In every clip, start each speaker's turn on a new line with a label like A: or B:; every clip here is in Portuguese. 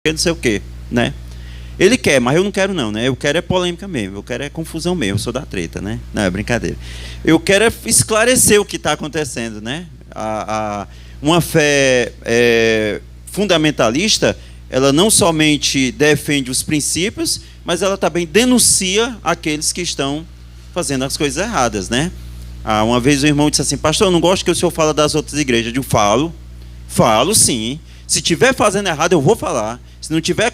A: porque não sei o quê, né? Ele quer, mas eu não quero não, né? Eu quero é polêmica mesmo, eu quero é confusão mesmo, eu sou da treta, né? Não, é brincadeira. Eu quero é esclarecer o que está acontecendo, né? Uma fé fundamentalista, ela não somente defende os princípios, mas ela também denuncia aqueles que estão fazendo as coisas erradas, né? Uma vez o irmão disse assim: pastor, eu não gosto que o senhor fala das outras igrejas. Eu digo: falo sim. Se estiver fazendo errado, eu vou falar. Se não estiver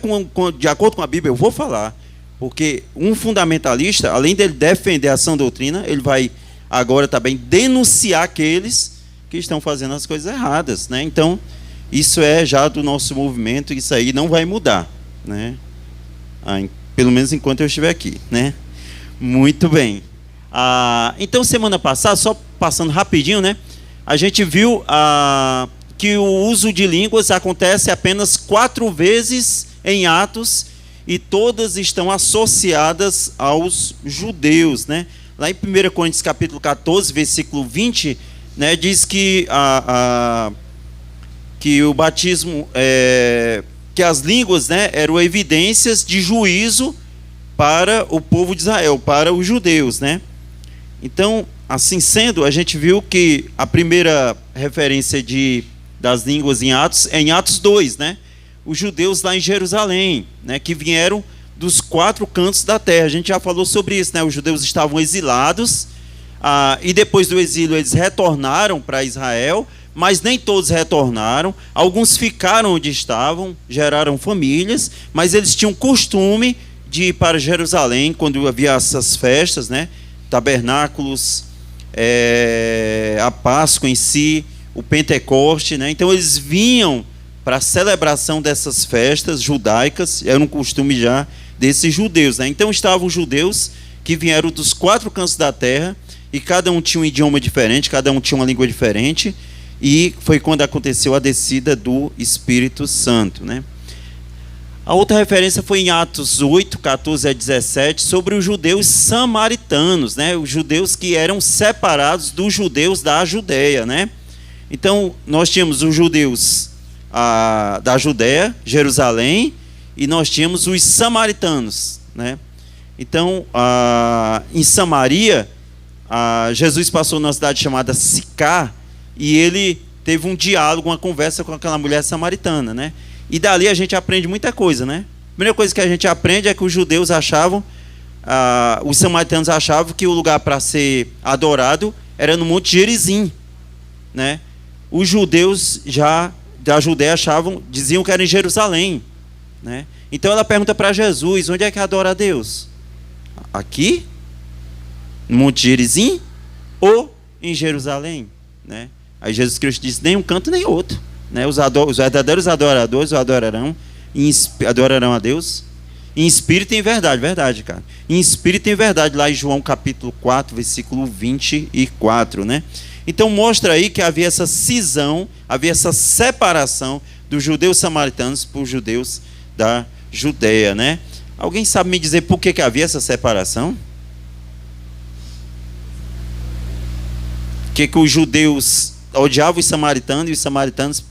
A: de acordo com a Bíblia, eu vou falar. Porque um fundamentalista, além dele defender a sã doutrina, ele vai agora também denunciar aqueles que estão fazendo as coisas erradas, né? Então, isso é já do nosso movimento, isso aí não vai mudar, né? Pelo menos enquanto eu estiver aqui, né? Muito bem. Então, semana passada, só passando rapidinho, né? A gente viu que o uso de línguas acontece apenas 4 vezes em Atos e todas estão associadas aos judeus, né? Lá em 1 Coríntios capítulo 14, versículo 20, né, diz que que o batismo, que as línguas, né, eram evidências de juízo para o povo de Israel, para os judeus, né? Então, assim sendo, a gente viu que a primeira referência das línguas em Atos 2, né? Os judeus lá em Jerusalém, né, que vieram dos 4 cantos da terra. A gente já falou sobre isso, né? Os judeus estavam exilados, e depois do exílio eles retornaram para Israel, mas nem todos retornaram. Alguns ficaram onde estavam, geraram famílias, mas eles tinham costume de ir para Jerusalém quando havia essas festas, né? Tabernáculos, a Páscoa em si, o Pentecoste, né? Então eles vinham para a celebração dessas festas judaicas, era um costume já desses judeus, né? Então estavam os judeus que vieram dos 4 cantos da terra, e cada um tinha um idioma diferente, cada um tinha uma língua diferente, e foi quando aconteceu a descida do Espírito Santo, né? A outra referência foi em Atos 8, 14 a 17, sobre os judeus samaritanos, né? Os judeus que eram separados dos judeus da Judeia, né? Então, nós tínhamos os judeus da Judeia, Jerusalém, e nós tínhamos os samaritanos, né? Então, em Samaria, Jesus passou numa cidade chamada Sicar, e ele teve um diálogo, uma conversa com aquela mulher samaritana, né? E dali a gente aprende muita coisa, né? A primeira coisa que a gente aprende é que os judeus achavam, os samaritanos achavam que o lugar para ser adorado era no Monte Gerizim, né? Os judeus já da Judeia diziam que era em Jerusalém, né? Então ela pergunta para Jesus: onde é que adora a Deus? Aqui? No Monte Gerizim? Ou em Jerusalém, né? Aí Jesus Cristo disse: nem um canto nem outro, né? Os verdadeiros adoradores adorarão a Deus em espírito e em verdade. Verdade, cara. Em espírito e em verdade, lá em João capítulo 4, versículo 24, né? Então mostra aí que havia essa cisão, havia essa separação dos judeus samaritanos por judeus da Judeia, né? Alguém sabe me dizer por que havia essa separação? Que os judeus odiavam os samaritanos e os samaritanos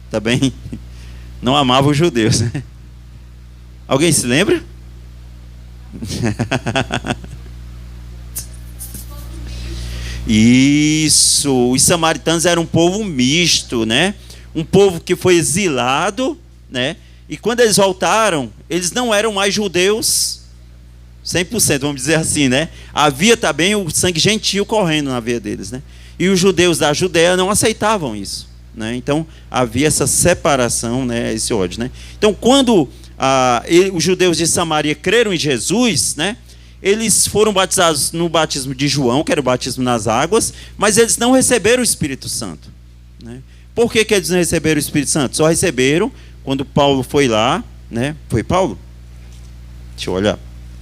A: também não amavam os judeus, né? Alguém se lembra? Isso, os samaritanos eram um povo misto, né? Um povo que foi exilado, né? E quando eles voltaram, eles não eram mais judeus 100%, vamos dizer assim, né? Havia também o sangue gentil correndo na veia deles, né? E os judeus da Judeia não aceitavam isso, né? Então havia essa separação, né? Esse ódio, né? Então quando os judeus de Samaria creram em Jesus, né? Eles foram batizados no batismo de João, que era o batismo nas águas, mas eles não receberam o Espírito Santo, né? Por que eles não receberam o Espírito Santo? Só receberam quando Paulo foi lá, né? Foi Paulo? Deixa eu olhar,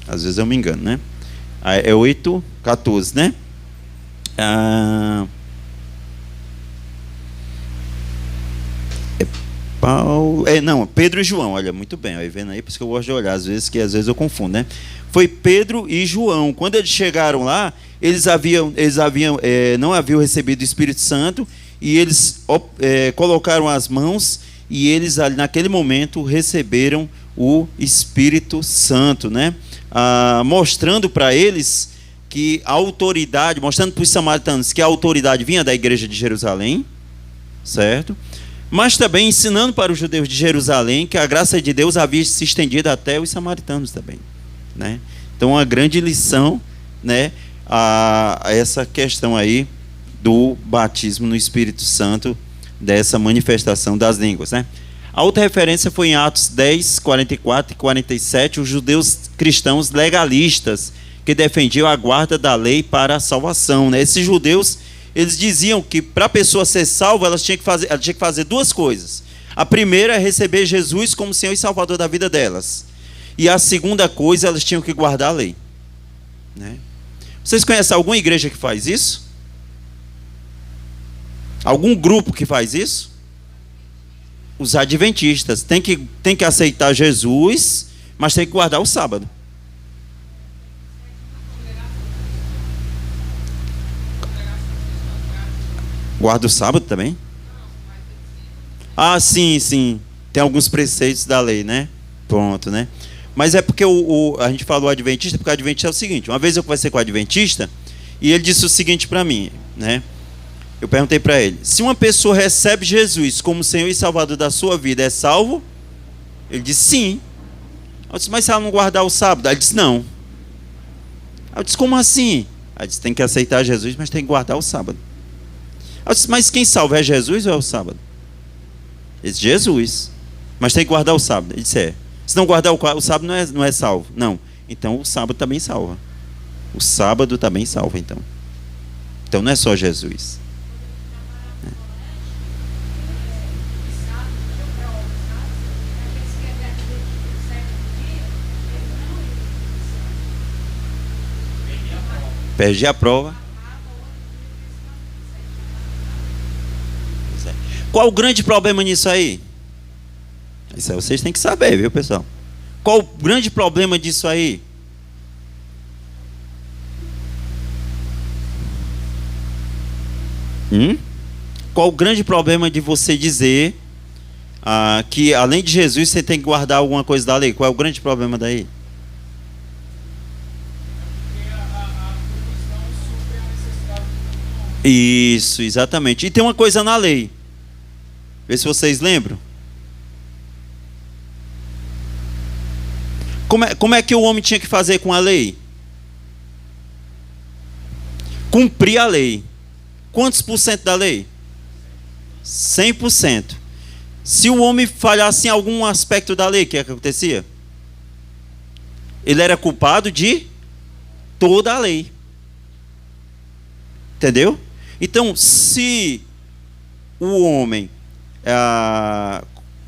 A: às vezes eu me engano, né? É 8:14, né? Paulo, não, Pedro e João, olha, muito bem, aí vendo aí, por isso que eu gosto de olhar, às vezes eu confundo, né? Foi Pedro e João. Quando eles chegaram lá, eles não haviam recebido o Espírito Santo, e eles colocaram as mãos e eles ali naquele momento receberam o Espírito Santo, né? Mostrando para eles que a autoridade, mostrando para os samaritanos que a autoridade vinha da igreja de Jerusalém, certo? Mas também ensinando para os judeus de Jerusalém que a graça de Deus havia se estendido até os samaritanos também, né? Então, uma grande lição, né, a essa questão aí do batismo no Espírito Santo, dessa manifestação das línguas, né? A outra referência foi em Atos 10, 44 e 47, os judeus cristãos legalistas que defendiam a guarda da lei para a salvação, né? Esses judeus, eles diziam que para a pessoa ser salva, ela tinha que fazer duas coisas. A primeira é receber Jesus como Senhor e Salvador da vida delas. E a segunda coisa, elas tinham que guardar a lei, né? Vocês conhecem alguma igreja que faz isso? Algum grupo que faz isso? Os adventistas. Tem que aceitar Jesus, mas tem que guardar o sábado. Guarda o sábado também? Ah, sim, sim. Tem alguns preceitos da lei, né? Pronto, né? Mas é porque a gente falou adventista, porque o adventista é o seguinte. Uma vez eu conversei com o adventista e ele disse o seguinte para mim, né? Eu perguntei para ele: se uma pessoa recebe Jesus como Senhor e Salvador da sua vida, é salvo? Ele disse sim. Eu disse: mas se ela não guardar o sábado? Ele disse: não. Eu disse: como assim? Ele disse: tem que aceitar Jesus, mas tem que guardar o sábado. Eu disse: mas quem salva é Jesus ou é o sábado? Ele disse: Jesus, mas tem que guardar o sábado. Ele disse: é. Se não guardar o sábado, não é salvo. Não. Então o sábado também salva. O sábado também salva, então. Então não é só Jesus. Perdi a prova. Qual o grande problema nisso aí? Isso aí vocês têm que saber, viu, pessoal? Qual o grande problema disso aí? Qual o grande problema de você dizer que além de Jesus você tem que guardar alguma coisa da lei? Qual é o grande problema daí? Isso, exatamente. E tem uma coisa na lei. Vê se vocês lembram. Como é que o homem tinha que fazer com a lei? Cumprir a lei. Quantos por cento da lei? 100%. Se o homem falhasse em algum aspecto da lei, o que acontecia? Ele era culpado de toda a lei. Entendeu? Então, se o homem,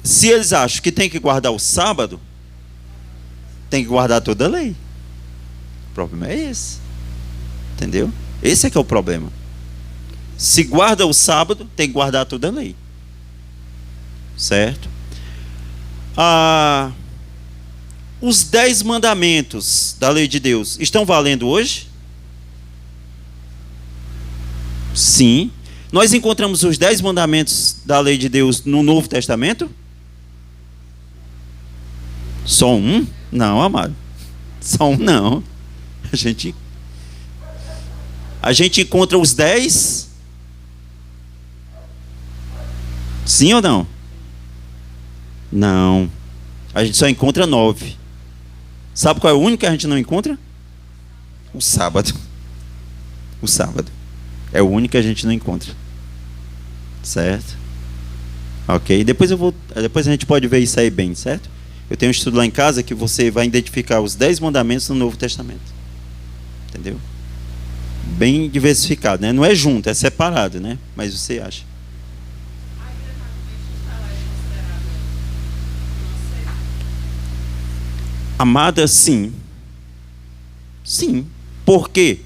A: se eles acham que tem que guardar o sábado, tem que guardar toda a lei. O problema é esse. Entendeu? Esse é que é o problema. Se guarda o sábado, tem que guardar toda a lei. Certo? Os 10 mandamentos da lei de Deus estão valendo hoje? Sim. Nós encontramos os 10 mandamentos da lei de Deus no Novo Testamento? Só um? Não, amado. Só um não. A gente encontra os 10? Sim ou não? Não. A gente só encontra 9. Sabe qual é o único que a gente não encontra? O sábado. O sábado. É o único que a gente não encontra. Certo? Ok? Depois a gente pode ver isso aí bem, certo? Eu tenho um estudo lá em casa que você vai identificar os 10 mandamentos no Novo Testamento. Entendeu? Bem diversificado, né? Não é junto, é separado, né? Mas você acha? Amada, sim. Sim. Por quê?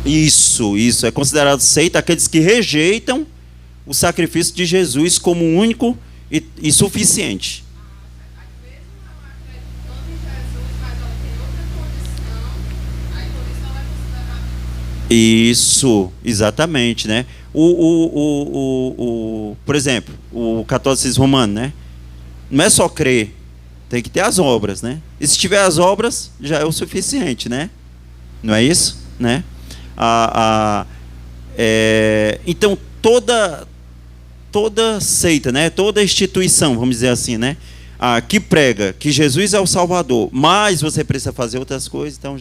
A: Isso, é considerado seita aqueles que rejeitam o sacrifício de Jesus como único e suficiente. Isso, exatamente, né? Por exemplo, o catolicismo romano, né? Não é só crer, tem que ter as obras, né? E se tiver as obras, já é o suficiente, né? Não é isso, né? Então toda seita, né? Toda instituição, vamos dizer assim, né? Que prega que Jesus é o Salvador, mas você precisa fazer outras coisas, então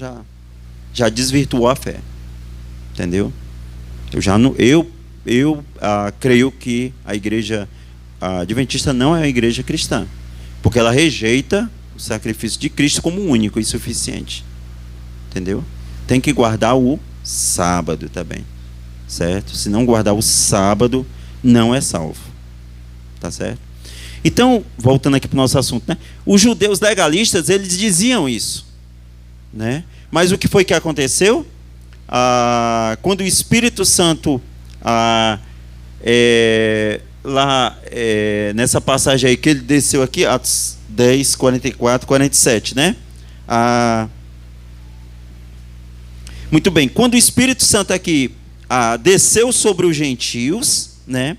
A: já desvirtuou a fé. Entendeu? Eu creio que a igreja adventista não é uma igreja cristã, porque ela rejeita o sacrifício de Cristo como único e suficiente. Entendeu? Tem que guardar o sábado também, certo? Se não guardar o sábado, não é salvo. Tá certo? Então, voltando aqui para o nosso assunto, né? Os judeus legalistas, eles diziam isso, né? Mas o que foi que aconteceu? Quando o Espírito Santo nessa passagem aí que ele desceu aqui, Atos 10, 44, 47, né? Muito bem, quando o Espírito Santo aqui desceu sobre os gentios, né?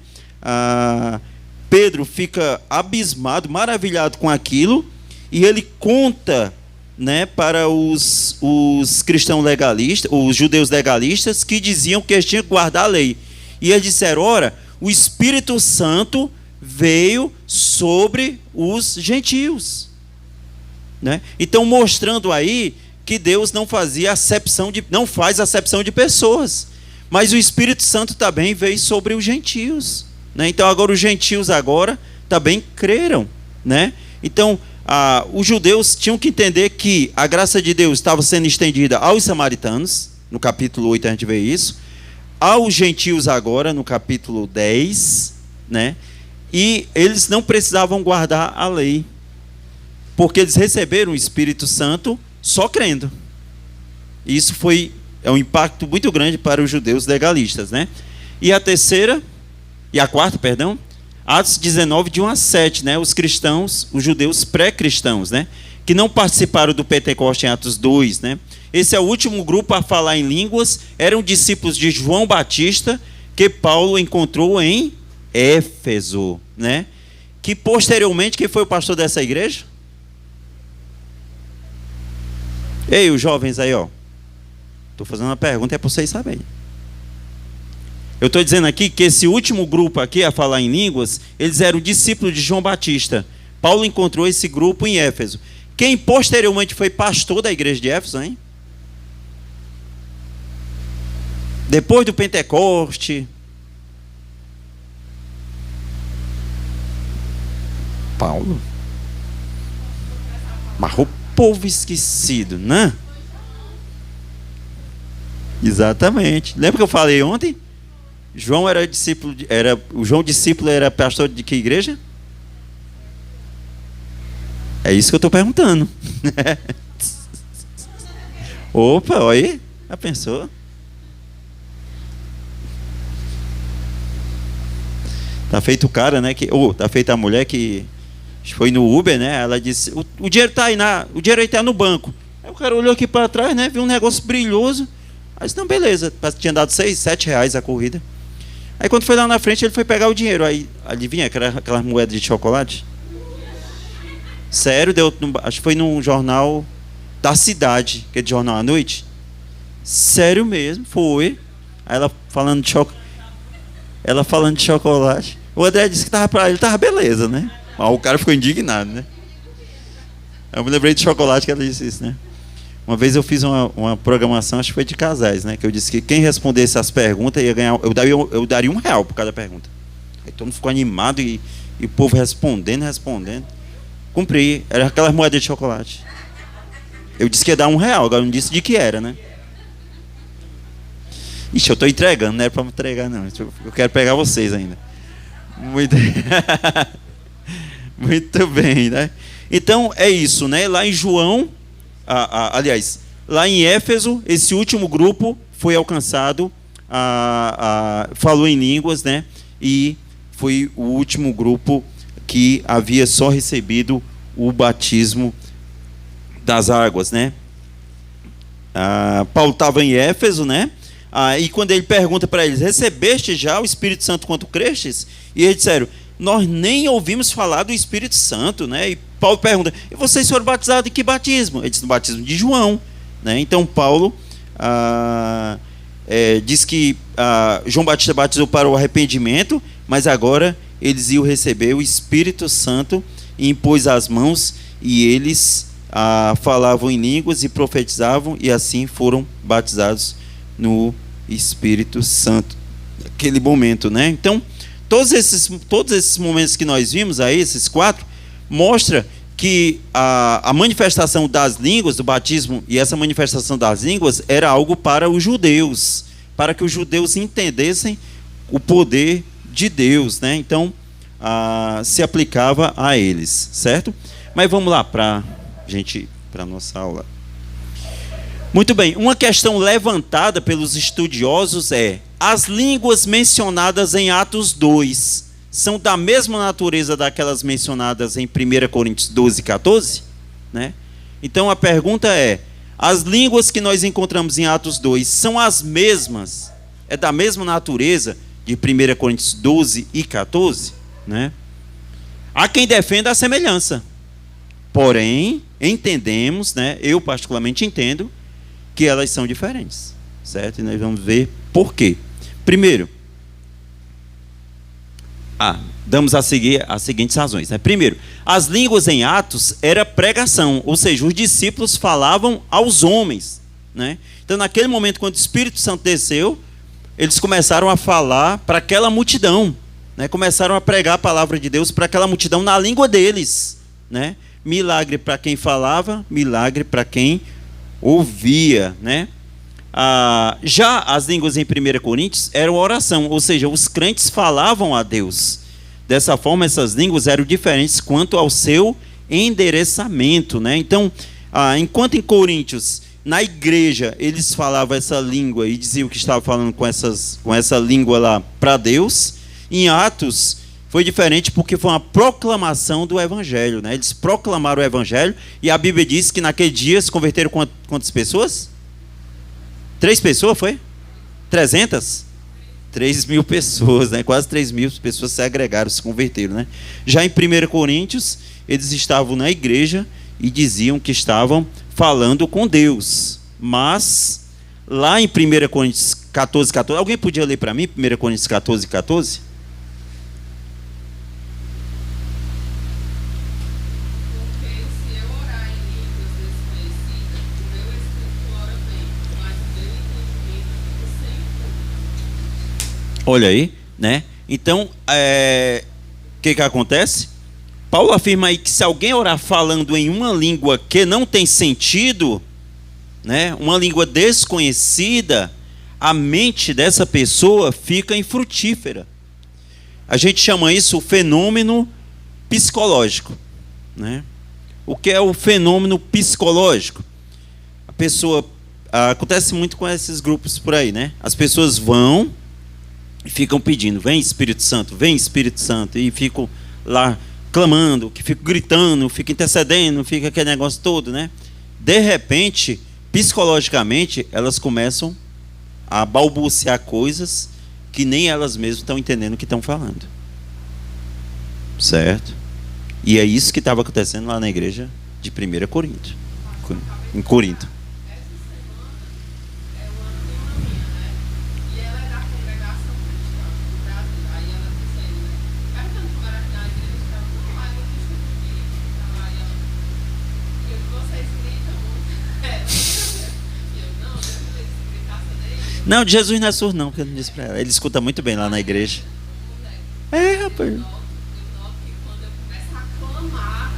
A: Pedro fica abismado, maravilhado com aquilo, e ele conta, né, para os cristãos legalistas, os judeus legalistas, que diziam que eles tinham que guardar a lei. E eles disseram: ora, o Espírito Santo veio sobre os gentios, né? Então, mostrando aí que Deus não faz acepção de pessoas, mas o Espírito Santo também veio sobre os gentios, né? Então agora os gentios também creram, né? Então os judeus tinham que entender que a graça de Deus estava sendo estendida aos samaritanos, no capítulo 8 a gente vê isso, aos gentios agora, no capítulo 10, né? E eles não precisavam guardar a lei, porque eles receberam o Espírito Santo só crendo. E isso é um impacto muito grande para os judeus legalistas, né? E a quarta, Atos 19, de 1 a 7, né? Os judeus pré-cristãos, né? Que não participaram do Pentecoste em Atos 2, né? Esse é o último grupo a falar em línguas, eram discípulos de João Batista, que Paulo encontrou em Éfeso, né? Que posteriormente, quem foi o pastor dessa igreja? Ei, os jovens aí, ó. Estou fazendo uma pergunta, é para vocês saberem. Eu estou dizendo aqui que esse último grupo aqui a falar em línguas, eles eram discípulos de João Batista. Paulo encontrou esse grupo em Éfeso. Quem posteriormente foi pastor da igreja de Éfeso, hein? Depois do Pentecoste. Paulo. Mas o povo esquecido, né? Exatamente. Lembra que eu falei ontem? João era discípulo, o João discípulo era pastor de que igreja? É isso que eu estou perguntando. Opa, olha aí. Já pensou? Tá feito o cara, né? Tá feita a mulher que foi no Uber, né? Ela disse: o dinheiro tá aí o dinheiro aí tá no banco. Aí o cara olhou aqui para trás, né? Viu um negócio brilhoso. Aí disse: não, beleza. Tinha dado 6, 7 reais a corrida. Aí quando foi lá na frente, ele foi pegar o dinheiro. Aí, adivinha, aquela moeda de chocolate? Sério, acho que foi num jornal da cidade, aquele jornal à noite. Sério mesmo, foi. Aí ela falando de chocolate. O André disse que tava beleza, né? Mas o cara ficou indignado, né? Eu me lembrei de chocolate que ela disse isso, né? Uma vez eu fiz uma programação, acho que foi de casais, né? Que eu disse que quem respondesse as perguntas ia ganhar. Eu daria R$1 por cada pergunta. Aí todo mundo ficou animado e o povo respondendo. Cumpri. Era aquelas moedas de chocolate. Eu disse que ia dar R$1, agora não disse de que era, né? Ixi, eu estou entregando, não era para me entregar, não. Eu quero pegar vocês ainda. Muito bem, né? Então é isso, né? Lá em João. Aliás, lá em Éfeso, esse último grupo foi alcançado, falou em línguas, né? E foi o último grupo que havia só recebido o batismo das águas, né? Paulo estava em Éfeso, né? E quando ele pergunta para eles: recebeste já o Espírito Santo quando crestes? E eles disseram: nós nem ouvimos falar do Espírito Santo, né? E Paulo pergunta: e vocês foram batizados em que batismo? Ele diz: no batismo de João, né? Então Paulo diz que João Batista batizou para o arrependimento, mas agora eles iam receber o Espírito Santo, e impôs as mãos, e eles falavam em línguas e profetizavam, e assim foram batizados no Espírito Santo naquele momento, né? Então todos esses momentos que nós vimos aí, esses 4, mostra que a manifestação das línguas, do batismo, e essa manifestação das línguas era algo para os judeus, para que os judeus entendessem o poder de Deus, né? Então se aplicava a eles, certo? Mas vamos lá para a nossa aula. Muito bem, uma questão levantada pelos estudiosos é: as línguas mencionadas em Atos 2 são da mesma natureza daquelas mencionadas em 1 Coríntios 12, 14? Né? Então a pergunta é: as línguas que nós encontramos em Atos 2 são as mesmas, é da mesma natureza de 1 Coríntios 12 e 14? Né? Há quem defenda a semelhança, porém entendemos, né, eu particularmente entendo, que elas são diferentes, certo? E nós vamos ver por quê. Primeiro, damos a seguir as seguintes razões, né? Primeiro, as línguas em Atos era pregação, ou seja, os discípulos falavam aos homens, né? Então, naquele momento, quando o Espírito Santo desceu, eles começaram a falar para aquela multidão, né? Começaram a pregar a palavra de Deus para aquela multidão na língua deles, né? Milagre para quem falava, milagre para quem ouvia, né? Já as línguas em 1 Coríntios eram oração, ou seja, os crentes falavam a Deus. Dessa forma, essas línguas eram diferentes quanto ao seu endereçamento, né? Então, enquanto em Coríntios, na igreja, eles falavam essa língua e diziam que estavam falando com essa língua lá para Deus, em Atos foi diferente, porque foi uma proclamação do Evangelho, né? Eles proclamaram o Evangelho, e a Bíblia diz que naquele dia se converteram quantas pessoas? 3 pessoas, foi? 300? 3.000 pessoas, né? Quase 3.000 pessoas se agregaram, se converteram, né? Já em 1 Coríntios, eles estavam na igreja e diziam que estavam falando com Deus. Mas, lá em 1 Coríntios 14, 14, alguém podia ler para mim 1 Coríntios 14, 14? Olha aí, né? Então, o que acontece? Paulo afirma aí que se alguém orar falando em uma língua que não tem sentido, né, uma língua desconhecida, a mente dessa pessoa fica infrutífera. A gente chama isso o fenômeno psicológico, né? O que é o fenômeno psicológico? A pessoa, acontece muito com esses grupos por aí, né? As pessoas vão e ficam pedindo: vem Espírito Santo, e ficam lá clamando, que ficam gritando, ficam intercedendo, fica aquele negócio todo, né? De repente, psicologicamente, elas começam a balbuciar coisas que nem elas mesmas estão entendendo o que estão falando, certo? E é isso que estava acontecendo lá na igreja de 1 Corinto, em Corinto. Não, de Jesus não é surdo não, porque eu não disse para ela. Ele escuta muito bem lá na igreja. Rapaz. Eu noto que quando eu começo a clamar,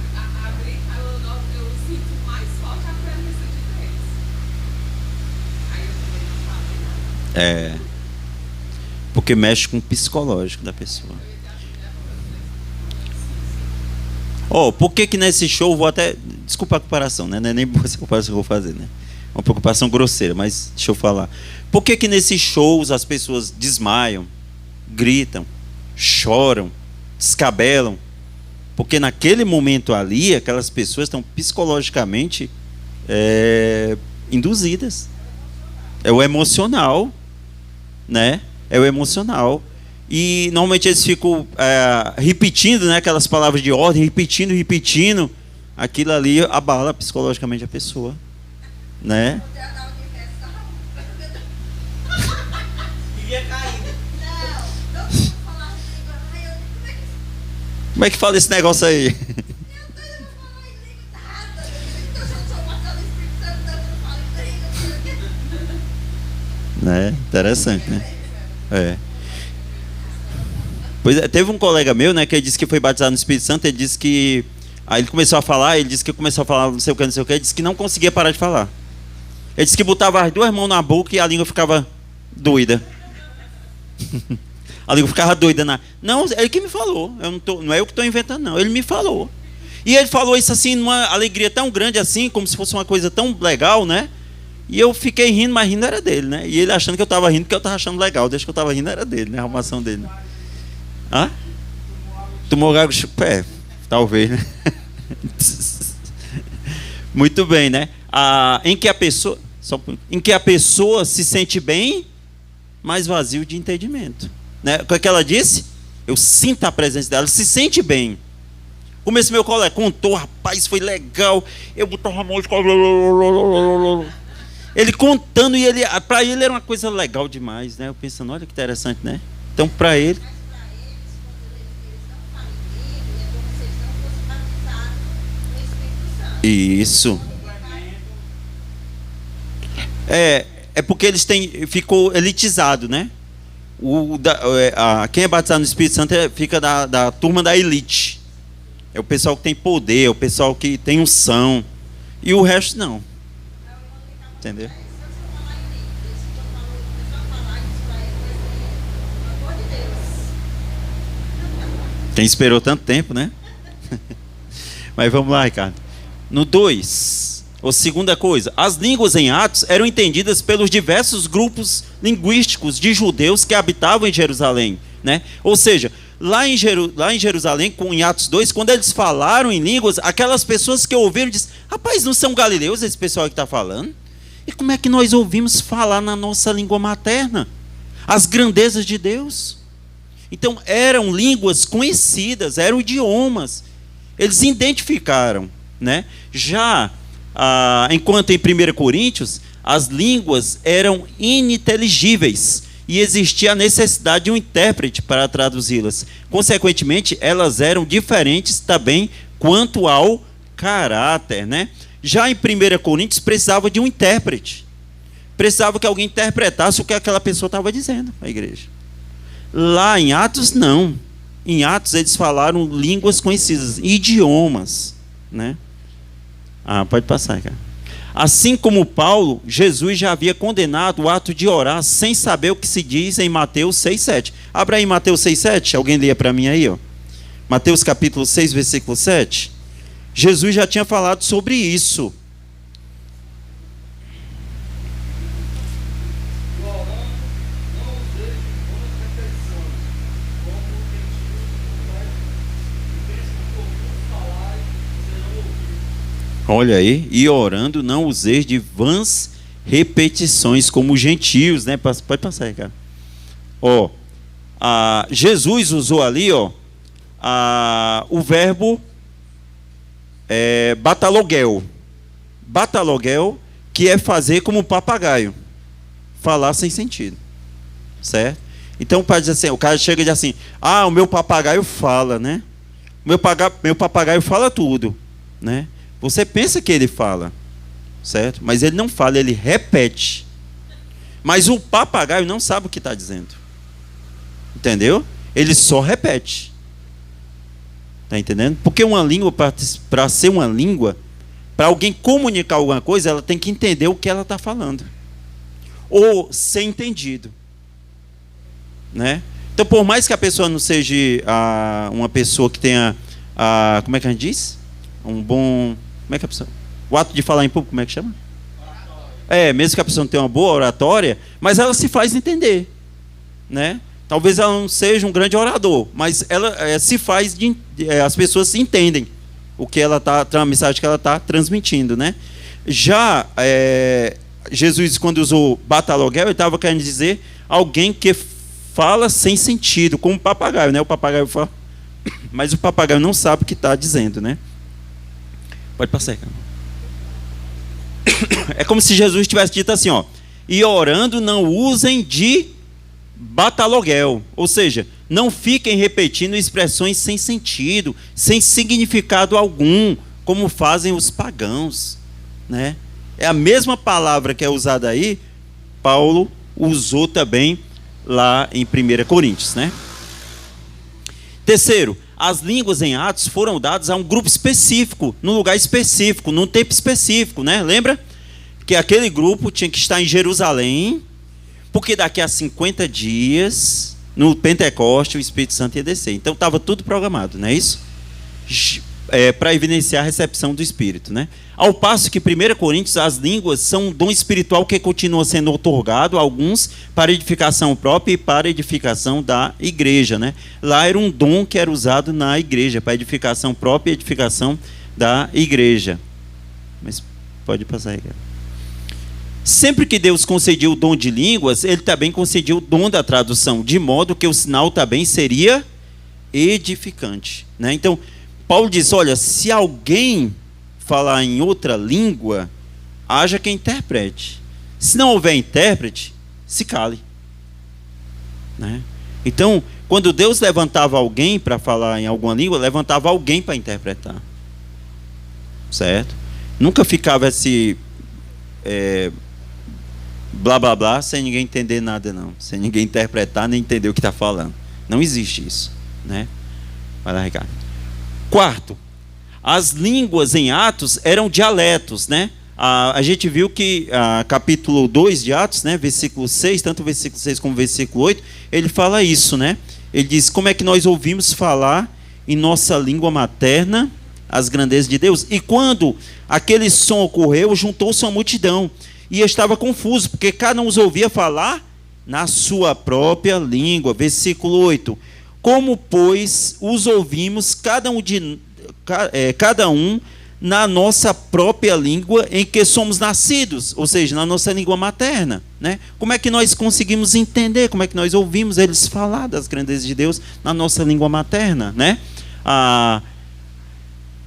A: a gritar, eu sinto mais forte a presença de Deus. Aí eu também não falo nada. Porque mexe com o psicológico da pessoa. Por que nesse show, vou até... Desculpa a comparação, né? Não é nem essa comparação que eu vou fazer, né? Uma preocupação grosseira, mas deixa eu falar. Por que nesses shows as pessoas desmaiam, gritam, choram, descabelam? Porque naquele momento ali, aquelas pessoas estão psicologicamente induzidas. É o emocional, né? É o emocional. E normalmente eles ficam repetindo, né, aquelas palavras de ordem, repetindo. Aquilo ali abala psicologicamente a pessoa, né? Como é que fala esse negócio aí? Né? Interessante, né? É. Pois é, teve um colega meu, né, que ele disse que foi batizado no Espírito Santo. Ele disse que aí ele começou a falar, ele disse que começou a falar não sei o que, ele disse que não conseguia parar de falar. Ele disse que botava as duas mãos na boca e a língua ficava doida. A língua ficava doida Não, é ele que me falou. Não é eu que estou inventando, não. Ele me falou. E ele falou isso assim, numa alegria tão grande assim, como se fosse uma coisa tão legal, né? E eu fiquei rindo, mas rindo era dele, né? E ele achando que eu estava rindo, porque eu estava achando legal. Desde que eu estava rindo era dele, né? A arrumação dele. Né? Hã? Tomou água? Talvez, né? Muito bem, né? Em que a pessoa se sente bem, mas vazio de entendimento. Né? O que ela disse? Eu sinto a presença dela, se sente bem. Como esse meu colega contou, rapaz, foi legal. Eu botava a mão e ele contando, e para ele era uma coisa legal demais, né? Eu pensando, olha que interessante, né? Então, para ele. Isso. É porque eles ficou elitizado, né? Quem é batizado no Espírito Santo fica da turma da elite. É o pessoal que tem poder, é o pessoal que tem unção. E o resto não. Entendeu? Quem esperou tanto tempo, né? Mas vamos lá, Ricardo. No 2, a segunda coisa, as línguas em Atos eram entendidas pelos diversos grupos linguísticos de judeus que habitavam em Jerusalém, né? Ou seja, lá em Jerusalém, em Atos 2, quando eles falaram em línguas, aquelas pessoas que ouviram disseram, rapaz, não são galileus esse pessoal que está falando? E como é que nós ouvimos falar na nossa língua materna? As grandezas de Deus. Então, eram línguas conhecidas, eram idiomas. Eles identificaram, né? Já, enquanto em 1 Coríntios, as línguas eram ininteligíveis e existia a necessidade de um intérprete para traduzi-las. Consequentemente, elas eram diferentes também quanto ao caráter, né? Já em 1 Coríntios, precisava de um intérprete. Precisava que alguém interpretasse o que aquela pessoa estava dizendo à igreja. Lá em Atos, não. Em Atos, eles falaram línguas conhecidas, idiomas, né? Pode passar, cara. Assim como Paulo, Jesus já havia condenado o ato de orar sem saber o que se diz em Mateus 6,7. Abra aí Mateus 6,7. Alguém leia para mim aí, ó. Mateus capítulo 6, versículo 7. Jesus já tinha falado sobre isso. Olha aí, e orando não useis de vãs repetições como os gentios, né? Pode passar aí, cara. Jesus usou ali, o verbo batalogel. Batalogel, que é fazer como um papagaio, falar sem sentido, certo? Então, para dizer assim, o cara chega e diz assim: o meu papagaio fala, né? Meu papagaio fala tudo, né? Você pensa que ele fala, certo? Mas ele não fala, ele repete. Mas o papagaio não sabe o que está dizendo. Entendeu? Ele só repete. Está entendendo? Porque uma língua, para ser uma língua, para alguém comunicar alguma coisa, ela tem que entender o que ela está falando. Ou ser entendido. Né? Então, por mais que a pessoa não seja uma pessoa que tenha, como é que a gente diz? Um bom... Como é que a pessoa... O ato de falar em público, como é que chama? Mesmo que a pessoa não tenha uma boa oratória, mas ela se faz entender, né? Talvez ela não seja um grande orador, mas ela se faz as pessoas entendem o que ela a mensagem que ela está transmitindo, né? Já Jesus, quando usou batalogel, ele estava querendo dizer alguém que fala sem sentido, como um papagaio, né? O papagaio fala, mas o papagaio não sabe o que está dizendo, né? Pode passar, cara. É como se Jesus tivesse dito assim, ó: e orando não usem de batalogel, ou seja, não fiquem repetindo expressões sem sentido, sem significado algum, como fazem os pagãos, né? É a mesma palavra que é usada aí, Paulo usou também lá em 1 Coríntios, né? Terceiro, as línguas em Atos foram dadas a um grupo específico, num lugar específico, num tempo específico, né? Lembra? Que aquele grupo tinha que estar em Jerusalém, porque daqui a 50 dias, no Pentecoste, o Espírito Santo ia descer. Então estava tudo programado, não é isso? Para evidenciar a recepção do Espírito, né? Ao passo que 1 Coríntios, as línguas são um dom espiritual que continua sendo otorgado a alguns para edificação própria e para edificação da igreja, né? Lá era um dom que era usado na igreja, para edificação própria e edificação da igreja. Mas pode passar aí, cara. Sempre que Deus concedia o dom de línguas, ele também concedia o dom da tradução, de modo que o sinal também seria edificante, né? Então, Paulo diz, olha, se alguém falar em outra língua, haja quem interprete. Se não houver intérprete, se cale, né? Então, quando Deus levantava alguém para falar em alguma língua, levantava alguém para interpretar, certo? Nunca ficava esse blá blá blá sem ninguém entender nada, não, sem ninguém interpretar nem entender o que está falando. Não existe isso, né? Vai lá, Ricardo. Quarto, as línguas em Atos eram dialetos, né? A gente viu que capítulo 2 de Atos, né, versículo 6, tanto o versículo 6 como o versículo 8, ele fala isso, né? Ele diz, como é que nós ouvimos falar em nossa língua materna as grandezas de Deus? E quando aquele som ocorreu, juntou-se uma multidão, e estava confuso, porque cada um os ouvia falar na sua própria língua. Versículo 8. Como, pois, os ouvimos, cada um na nossa própria língua em que somos nascidos, ou seja, na nossa língua materna, né? Como é que nós conseguimos entender, como é que nós ouvimos eles falar das grandezas de Deus na nossa língua materna, né?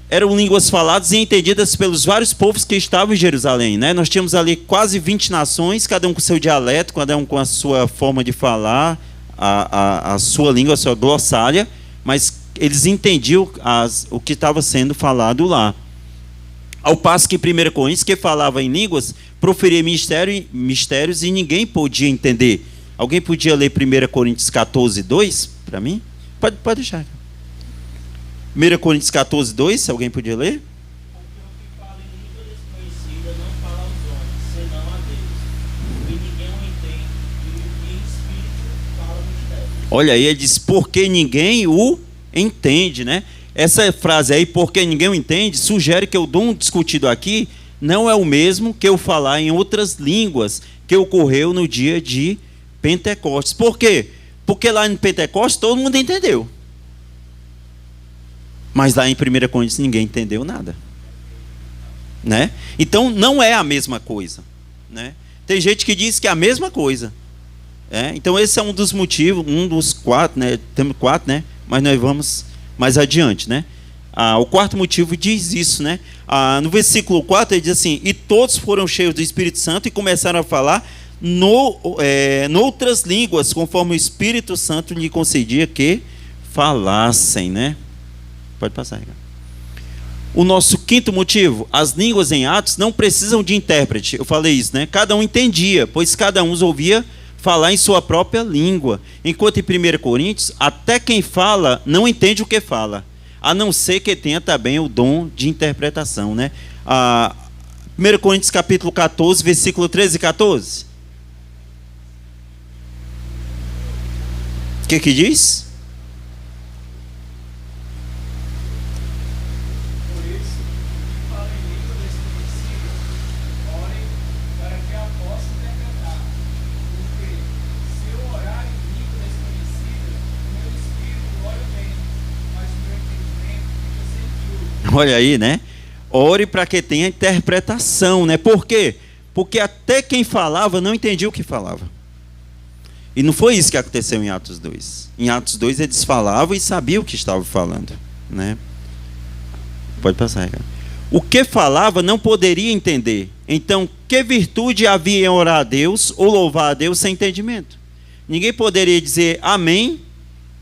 A: Eram línguas faladas e entendidas pelos vários povos que estavam em Jerusalém, né? Nós tínhamos ali quase 20 nações, cada um com seu dialeto, cada um com a sua forma de falar, a sua língua, a sua glossália, mas eles entendiam o que estava sendo falado lá. Ao passo que 1 Coríntios, que falava em línguas, proferia mistérios e ninguém podia entender. Alguém podia ler 1 Coríntios 14, 2 para mim? Pode deixar. 1 Coríntios 14, 2, se alguém podia ler? Olha aí, ele diz, porque ninguém o entende, né? Essa frase aí, porque ninguém o entende, sugere que o dom discutido aqui não é o mesmo que o falar em outras línguas que ocorreu no dia de Pentecostes. Por quê? Porque lá em Pentecostes todo mundo entendeu. Mas lá em 1 Coríntios ninguém entendeu nada, né? Então não é a mesma coisa, né? Tem gente que diz que é a mesma coisa. Então esse é um dos motivos, um dos 4, né? Temos 4, né? Mas nós vamos mais adiante, né? O quarto motivo diz isso, né? No versículo 4 ele diz assim, e todos foram cheios do Espírito Santo e começaram a falar noutras línguas, conforme o Espírito Santo lhe concedia que falassem, né? Pode passar, Ricardo. O nosso quinto motivo, as línguas em Atos não precisam de intérprete. Eu falei isso, né? Cada um entendia, pois cada um os ouvia falar em sua própria língua. Enquanto em 1 Coríntios, até quem fala não entende o que fala, a não ser que tenha também o dom de interpretação, né? 1 Coríntios capítulo 14, versículo 13 e 14. O que diz? Olha aí, né? Ore para que tenha interpretação, né? Por quê? porque até quem falava não entendia o que falava. E não foi isso que aconteceu em Atos 2. Em Atos 2 eles falavam e sabiam o que estavam falando, né? Pode passar, cara. O que falava não poderia entender. Então, que virtude havia em orar a Deus ou louvar a Deus sem entendimento? Ninguém poderia dizer amém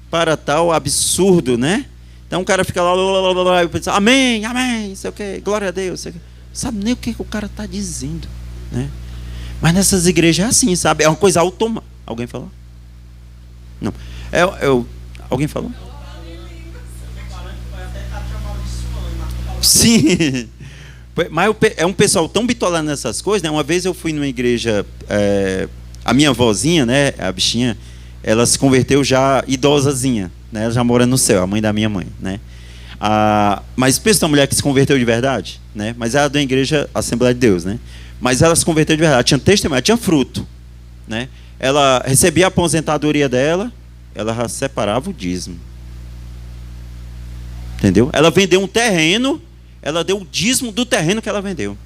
A: para tal absurdo, né? Então o cara fica lá, e pensa, amém, amém, não sei o que, glória a Deus. Não sabe nem o que o cara está dizendo, né? Mas nessas igrejas é assim, sabe? É uma coisa automática. Alguém falou? Não. Alguém falou? Sim. Mas é um pessoal tão bitolado nessas coisas, né? Uma vez eu fui numa igreja, a minha vozinha, né? A bichinha, ela se converteu já idosazinha, né? Ela já mora no céu, a mãe da minha mãe, né? Mas pensa uma mulher que se converteu de verdade, né? Mas ela é da igreja Assembleia de Deus, né? Mas ela se converteu de verdade, ela tinha testemunho, ela tinha fruto, né? Ela recebia a aposentadoria dela, ela já separava o dízimo. Entendeu? Ela vendeu um terreno, ela deu o dízimo do terreno que ela vendeu.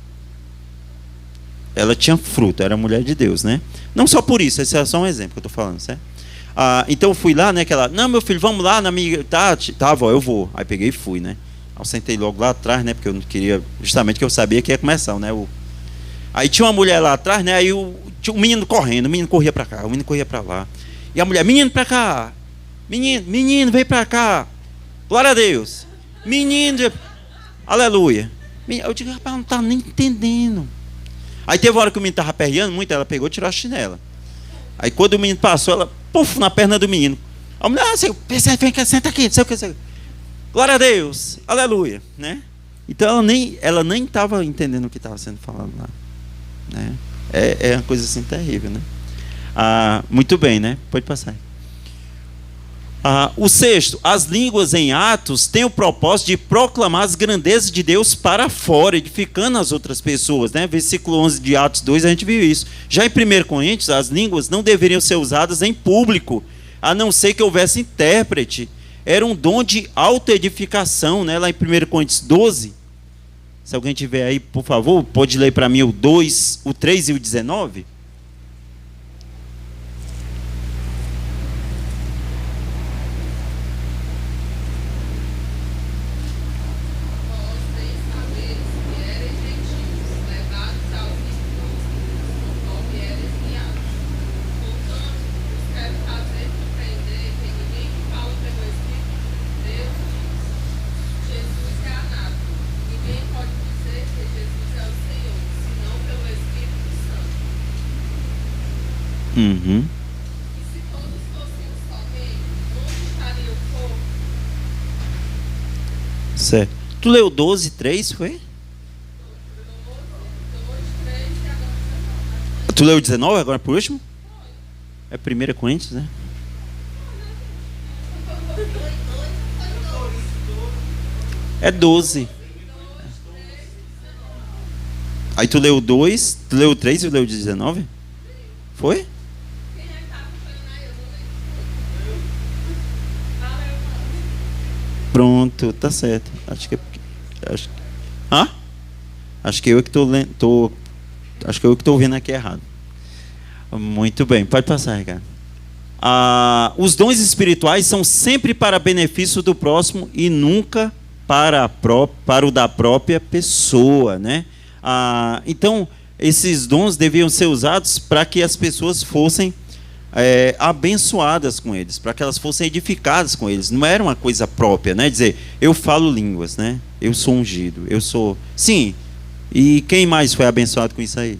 A: Ela tinha fruto, era mulher de Deus, né? Não só por isso, esse é só um exemplo que eu estou falando, certo? Então eu fui lá, né? Não, meu filho, vamos lá na minha. Tá, avó, eu vou. Aí peguei e fui, né? Eu sentei logo lá atrás, né? Porque eu não queria, justamente que eu sabia que ia começar, né? Aí tinha uma mulher lá atrás, né? Aí tinha um menino correndo, o menino corria para cá, o menino corria para lá. E a mulher, menino para cá, menino, vem para cá, glória a Deus, menino, aleluia. Eu digo, rapaz, não está nem entendendo. Aí teve uma hora que o menino estava aperreando muito, ela pegou e tirou a chinela. Aí quando o menino passou, ela, puf, na perna do menino. A mulher, senta aqui, não sei o que. Glória a Deus, aleluia, né? Então ela nem estava entendendo o que estava sendo falado lá, né? É uma coisa assim terrível, né? Muito bem, né? Pode passar. O sexto, as línguas em Atos têm o propósito de proclamar as grandezas de Deus para fora, edificando as outras pessoas, né? Versículo 11 de Atos 2, a gente viu isso. Já em 1 Coríntios, as línguas não deveriam ser usadas em público, a não ser que houvesse intérprete. Era um dom de autoedificação, né? Lá em 1 Coríntios 12, se alguém tiver aí, por favor, pode ler para mim o 2, o 3 e o 19. Uhum.
B: E se todos fôssemos somente, onde estaria o corpo?
A: Certo. Tu leu 12, 3, foi?
B: 2, 3 e agora 19.
A: Tu leu 19 agora por último? É 1 Coríntios, né? É 12. Aí tu leu 2, tu leu 3 e tu leu 19? Foi? Pronto, tá certo. Acho que eu que acho que eu que estou vendo aqui errado. Muito bem, pode passar, Ricardo. Os dons espirituais são sempre para benefício do próximo e nunca para o da própria pessoa, né? Então, esses dons deviam ser usados para que as pessoas fossem abençoadas com eles, para que elas fossem edificadas com eles. Não era uma coisa própria, né? Dizer, eu falo línguas, né? Eu sou ungido, eu sou... Sim, e quem mais foi abençoado com isso aí?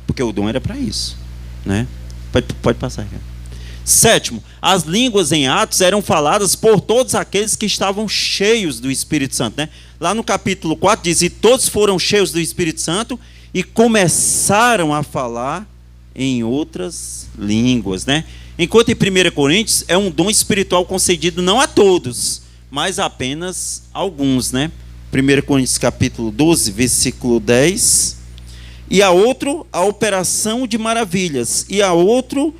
A: Porque o dom era para isso, né? Pode passar, cara. Sétimo, as línguas em Atos eram faladas por todos aqueles que estavam cheios do Espírito Santo, né? Lá no capítulo 4 diz, e todos foram cheios do Espírito Santo e começaram a falar em outras línguas, né? Enquanto em 1 Coríntios é um dom espiritual concedido não a todos, mas apenas a alguns, né? 1 Coríntios capítulo 12, versículo 10. E a outro, a operação de maravilhas, e a outro,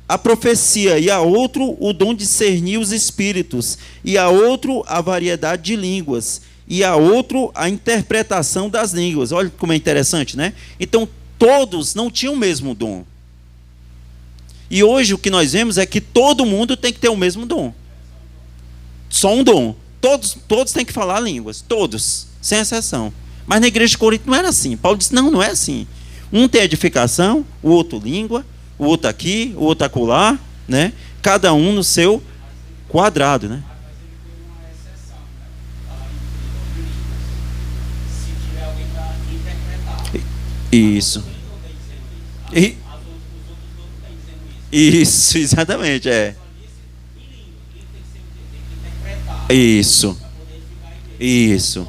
A: a profecia, e a outro, o dom de discernir os espíritos, e a outro, a variedade de línguas, e a outro, a interpretação das línguas. Olha como é interessante, né? Então, todos não tinham o mesmo dom. E hoje o que nós vemos é que todo mundo tem que ter o mesmo dom. Só um dom. Todos têm que falar línguas. Todos, sem exceção. Mas na igreja de Corinto não era assim. Paulo disse, não é assim. Um tem edificação, o outro língua, o outro aqui, o outro acolá, né? Cada um no seu quadrado, né? Isso. Isso, exatamente, Isso. Isso.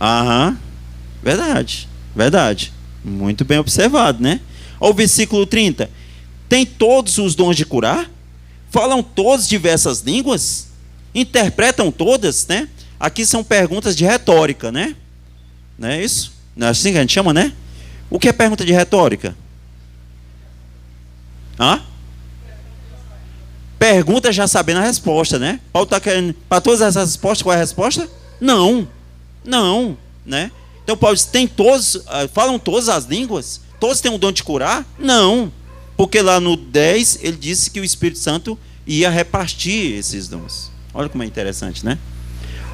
A: Aham. Verdade. Verdade. Muito bem observado, né? Olha o versículo 30. Tem todos os dons de curar? Falam todos diversas línguas? Interpretam todas, né? Aqui são perguntas de retórica, né? Não é isso? Não é assim que a gente chama, né? O que é pergunta de retórica? Hã? Pergunta já sabendo a resposta, né? Paulo está querendo, para todas essas respostas, qual é a resposta? Não. Não, né? Então Paulo diz, falam todas as línguas? Todos têm o dom de curar? Não. Porque lá no 10, ele disse que o Espírito Santo ia repartir esses dons. Olha como é interessante, né?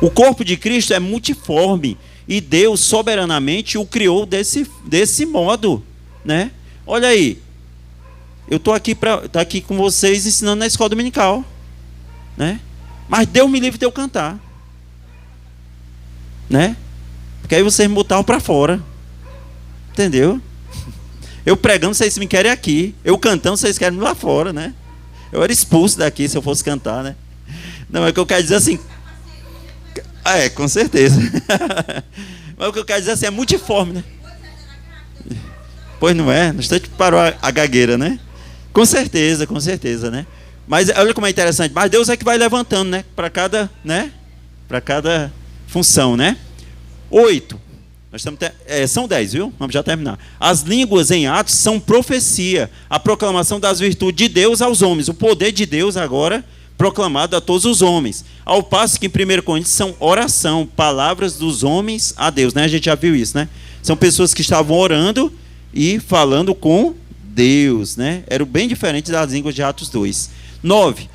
A: O corpo de Cristo é multiforme e Deus soberanamente o criou desse modo, né? Olha aí, eu estou aqui com vocês ensinando na escola dominical, né? Mas Deus me livre de eu cantar, né? Porque aí vocês me botaram para fora, entendeu? Eu pregando, vocês me querem aqui. Eu cantando, vocês querem me lá fora, né? Eu era expulso daqui se eu fosse cantar, né? Não, é que eu quero dizer assim. Com certeza. Mas o que eu quero dizer assim, é multiforme, né? Pois não é? No instante parou a gagueira, né? Com certeza, né? Mas olha como é interessante. Mas Deus é que vai levantando, né? Para cada, né? Para cada função, né? 8. Nós estamos são 10, viu? Vamos já terminar. As línguas em Atos são profecia, a proclamação das virtudes de Deus aos homens, o poder de Deus agora proclamado a todos os homens. Ao passo que em 1 Coríntios são oração, palavras dos homens a Deus, né? A gente já viu isso, né? São pessoas que estavam orando e falando com Deus, né? Era bem diferente das línguas de Atos 2. 9.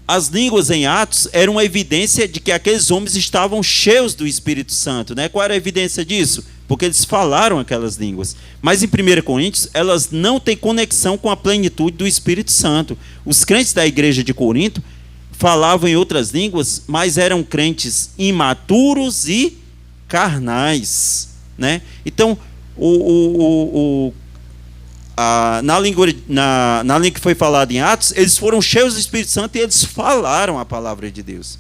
A: As línguas em Atos eram uma evidência de que aqueles homens estavam cheios do Espírito Santo, né? Qual era a evidência disso? Porque eles falaram aquelas línguas. Mas em 1 Coríntios, elas não têm conexão com a plenitude do Espírito Santo. Os crentes da igreja de Corinto falavam em outras línguas, mas eram crentes imaturos e carnais, né? Então, na língua que foi falada em Atos, eles foram cheios do Espírito Santo e eles falaram a palavra de Deus.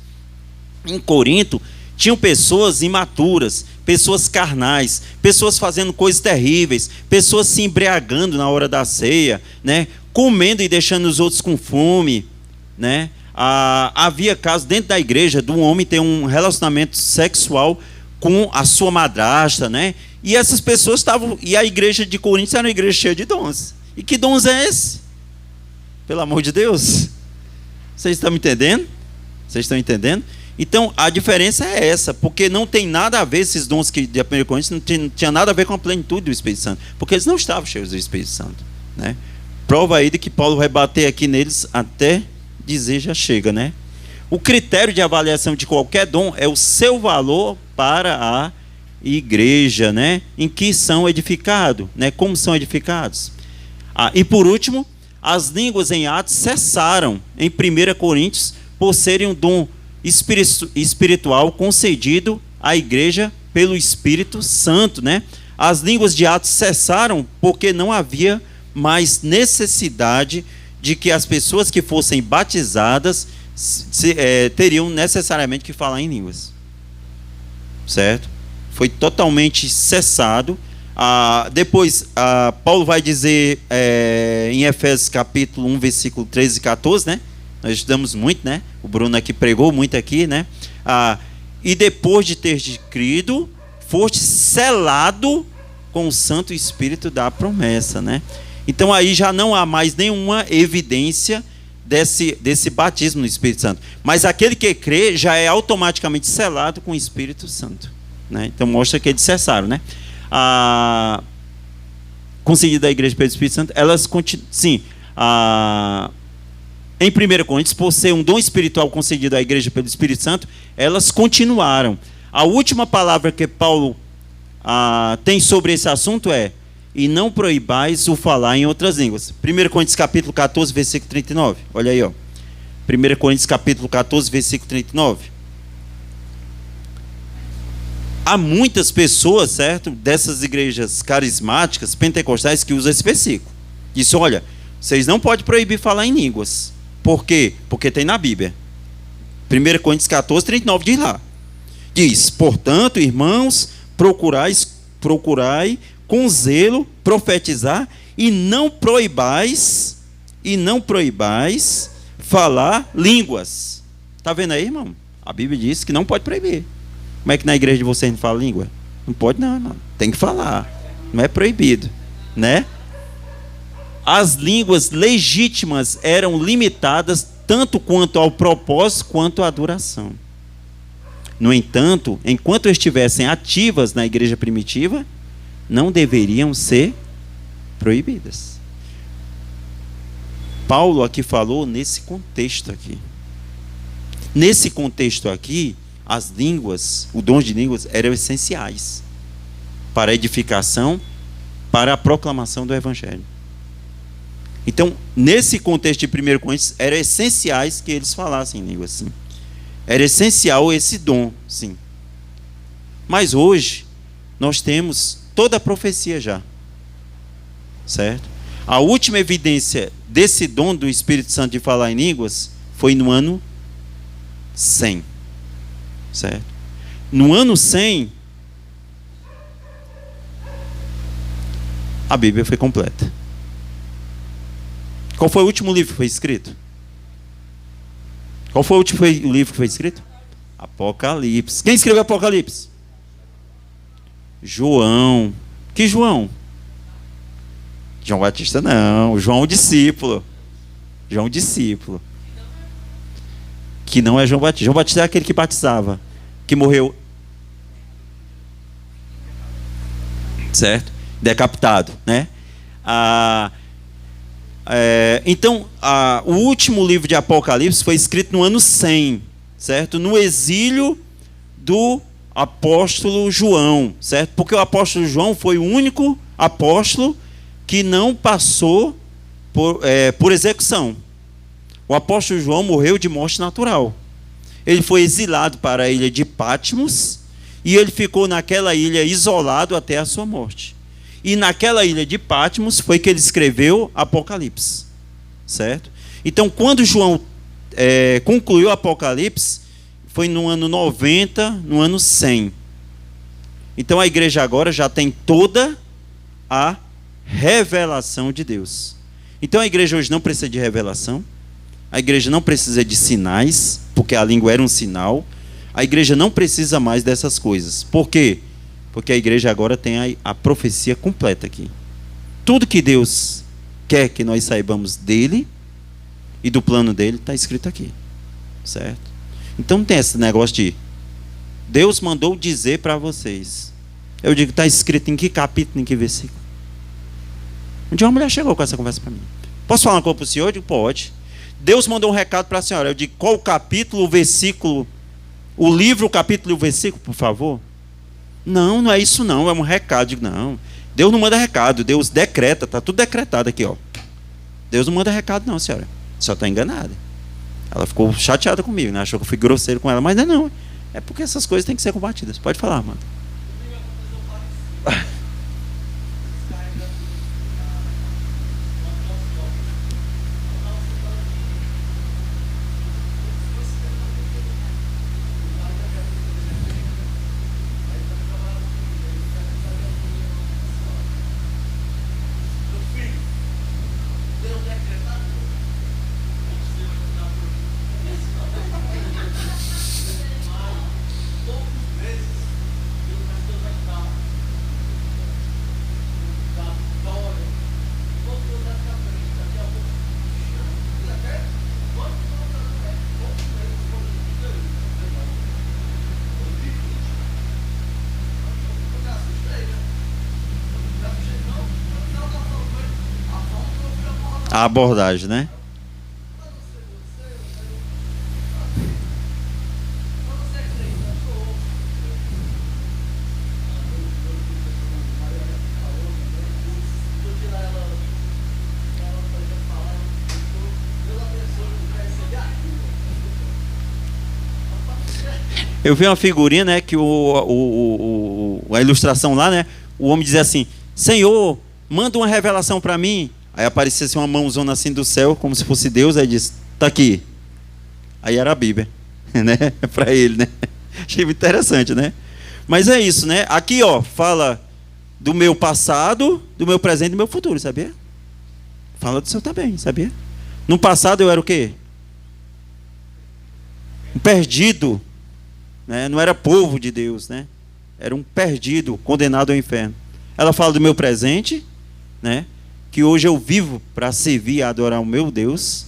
A: Em Corinto, tinham pessoas imaturas, pessoas carnais, pessoas fazendo coisas terríveis, pessoas se embriagando na hora da ceia, né? Comendo e deixando os outros com fome, né? Havia casos dentro da igreja de um homem ter um relacionamento sexual com a sua madrasta, né? E essas pessoas estavam... E a igreja de Coríntios era uma igreja cheia de dons. E que dons é esse? Pelo amor de Deus. Vocês estão me entendendo? Vocês estão entendendo? Então, a diferença é essa. Porque não tem nada a ver, esses dons de 1 Coríntios, não tinha nada a ver com a plenitude do Espírito Santo. Porque eles não estavam cheios do Espírito Santo, né? Prova aí de que Paulo vai bater aqui neles até dizer já chega, né? O critério de avaliação de qualquer dom é o seu valor para a igreja, né? Em que são edificados, né? Como são edificados. E por último, as línguas em Atos cessaram em 1 Coríntios por serem um dom espiritual concedido à igreja pelo Espírito Santo, né? As línguas de Atos cessaram porque não havia mais necessidade de que as pessoas que fossem batizadas teriam necessariamente que falar em línguas, certo? Foi totalmente cessado. Depois, Paulo vai dizer em Efésios capítulo 1, versículo 13 e 14, né? Nós estudamos muito, né? O Bruno aqui pregou muito aqui, né? E depois de ter crido, foste selado com o Santo Espírito da promessa, né? Então aí já não há mais nenhuma evidência desse batismo no Espírito Santo. Mas aquele que crê já é automaticamente selado com o Espírito Santo, né? Então mostra que eles cessaram, né? concedidas à igreja pelo Espírito Santo, elas continuam. Sim, em 1 Coríntios, por ser um dom espiritual concedido à igreja pelo Espírito Santo, elas continuaram. A última palavra que Paulo tem sobre esse assunto é: e não proibais o falar em outras línguas. 1 Coríntios capítulo 14, versículo 39. Olha aí, ó. 1 Coríntios capítulo 14, versículo 39. Há muitas pessoas, certo, dessas igrejas carismáticas, pentecostais, que usam esse versículo. Diz: olha, vocês não podem proibir falar em línguas. Por quê? Porque tem na Bíblia. 1 Coríntios 14, 39 diz lá. Diz: portanto, irmãos, procurai com zelo profetizar e não proibais falar línguas. Está vendo aí, irmão? A Bíblia diz que não pode proibir. Como é que na igreja de vocês não fala língua? Não pode não, irmão. Tem que falar. Não é proibido, né? As línguas legítimas eram limitadas tanto quanto ao propósito quanto à duração. No entanto, enquanto estivessem ativas na igreja primitiva, não deveriam ser proibidas. Paulo aqui falou nesse contexto aqui. Nesse contexto aqui, as línguas, o dom de línguas eram essenciais para a edificação, para a proclamação do evangelho. Então, nesse contexto de 1 Coríntios, eram essenciais que eles falassem em línguas, sim. Era essencial esse dom, sim. Mas hoje, nós temos toda a profecia já. Certo? A última evidência desse dom do Espírito Santo de falar em línguas foi no ano 100. Certo? No ano 100, a Bíblia foi completa. Qual foi o último livro que foi escrito? Qual foi o último livro que foi escrito? Apocalipse. Quem escreveu Apocalipse? João. Que João? João Batista não. João o discípulo. João discípulo. Que não é João Batista. João Batista é aquele que batizava, que morreu, certo? Decapitado, né? Então, o último livro de Apocalipse foi escrito no ano 100, certo? No exílio do apóstolo João, certo? Porque o apóstolo João foi o único apóstolo que não passou por execução. O apóstolo João morreu de morte natural. Ele foi exilado para a ilha de Patmos e ele ficou naquela ilha isolado até a sua morte. E naquela ilha de Patmos foi que ele escreveu Apocalipse, certo? Então, quando João concluiu Apocalipse, foi no ano 90, no ano 100. Então, a igreja agora já tem toda a revelação de Deus. Então, a igreja hoje não precisa de revelação. A igreja não precisa de sinais, porque a língua era um sinal. A igreja não precisa mais dessas coisas. Por quê? Porque a igreja agora tem a profecia completa aqui. Tudo que Deus quer que nós saibamos dele e do plano dele está escrito aqui. Certo? Então não tem esse negócio de Deus mandou dizer para vocês. Eu digo, está escrito em que capítulo, em que versículo? Um dia uma mulher chegou com essa conversa para mim. Posso falar uma coisa para o senhor? Eu digo, pode. Deus mandou um recado para a senhora. Eu digo, qual o capítulo, o versículo, o livro, o capítulo e o versículo, por favor? Não, não é isso não, é um recado. Eu digo, não, Deus não manda recado, Deus decreta, está tudo decretado aqui, ó. Deus não manda recado não, senhora. Só está enganada. Ela ficou chateada comigo, né? Achou que eu fui grosseiro com ela, mas não. É porque essas coisas têm que ser combatidas. Pode falar, mano. a abordagem, né? Eu vi uma figurinha, né, que a ilustração lá, né, o homem dizia assim: Senhor, manda uma revelação para mim. Aí aparecia assim uma mãozona assim do céu, como se fosse Deus. Aí disse: tá aqui. Aí era a Bíblia, né, para ele, né. Achei interessante, né. Mas é isso, né. Aqui, ó, fala do meu passado, do meu presente e do meu futuro, sabia? Fala do seu também, sabia? No passado eu era o quê? Um perdido. Né? Não era povo de Deus, né? Era um perdido, condenado ao inferno. Ela fala do meu presente, né? Que hoje eu vivo para servir e adorar o meu Deus.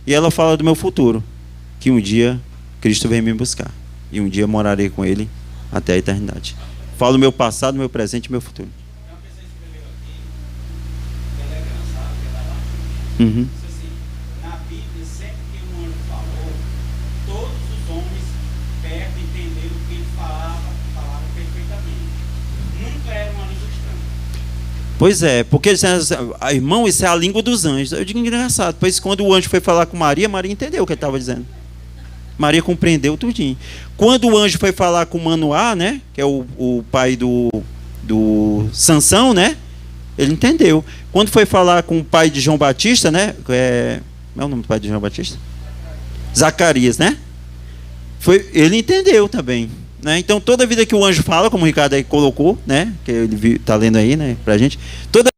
A: E ela fala do meu futuro, que um dia Cristo vem me buscar e um dia morarei com Ele até a eternidade. Fala do meu passado, meu presente e meu futuro. Uhum.
C: Na Bíblia, sempre que um anjo falou, todos os homens perto entenderam o que ele falavam perfeitamente. Nunca era uma língua estranha.
A: Pois é, porque irmão, isso é a língua dos anjos. Eu digo engraçado, pois quando o anjo foi falar com Maria, Maria entendeu o que ele estava dizendo. Maria compreendeu tudinho. Quando o anjo foi falar com Manoá, né, que é o pai do Sansão, né, ele entendeu. Quando foi falar com o pai de João Batista, né, como é o nome do pai de João Batista? Zacarias, né? Ele entendeu também, né? Então toda vida que o anjo fala, como o Ricardo aí colocou, né, que ele está lendo aí, né, pra gente, toda